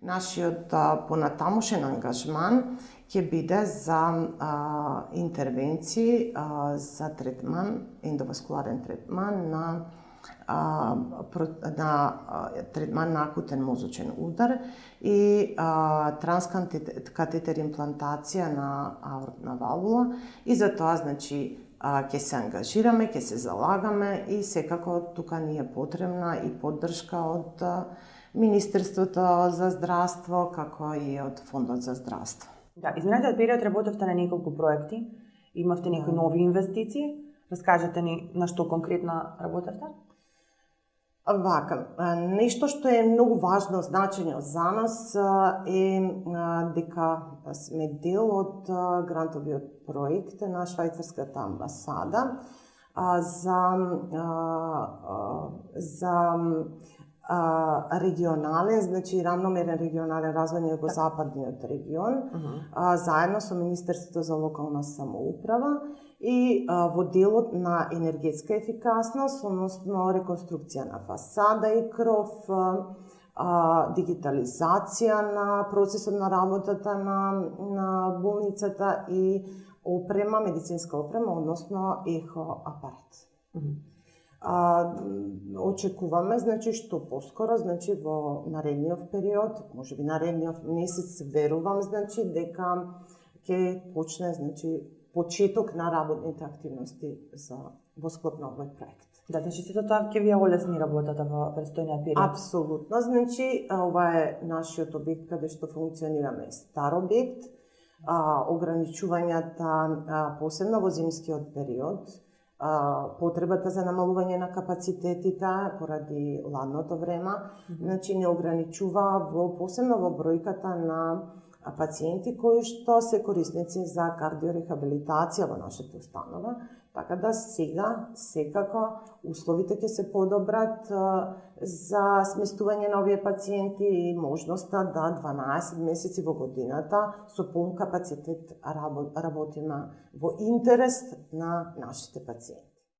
Нашиот понатамошен ангажман ќе биде за интервенции за третман, ендоваскуларен третман на третман на акутен мозочен удар и транскатетер имплантација на аортна валвула, и за тоа значи ќе се ангажираме, ќе се залагаме и секако тука ни е потребна и поддршка од Министерството за здравство, како и од Фондот за здравство. Да, изминатиот период работевте на неколку проекти, имавте некои нови инвестиции. Раскажете ни на што конкретно работевте? Вака, нешто што е многу важно значење за нас е дека сме дел од грантовиот проект на швајцарската амбасада за регионален, значи рамномерен регионален развој на југозападниот регион, заедно со Министерството за локална самоуправа и во делот на енергетска ефикасност, односно реконструкција на фасада и кров, дигитализација на процесот на работата на болницата и опрема, медицинска опрема, односно ехо апарат. Очекуваме, значи, што поскоро, значи, во наредниот период, можеби наредниот месец, верувам, значи, дека ќе почне, значи, почеток на работните активности во склоп на овој проект. Да, значи сето тоа ќе ви ја олесни работата во престојниот период? Апсолутно, значи, ова е нашиот објект каде што функционираме стар објект, ограничувањата, посебно во зимскиот период, потребата за намалување на капацитетите поради ладното време, значи не ограничува посебно во бројката на пациенти кои што се корисници за кардиорехабилитација во нашата установа, така да сега секако условите ќе се подобрат за сместување на овие пациенти и можноста да 12 месеци во годината со полн капацитет работиме во интерес на нашите пациенти.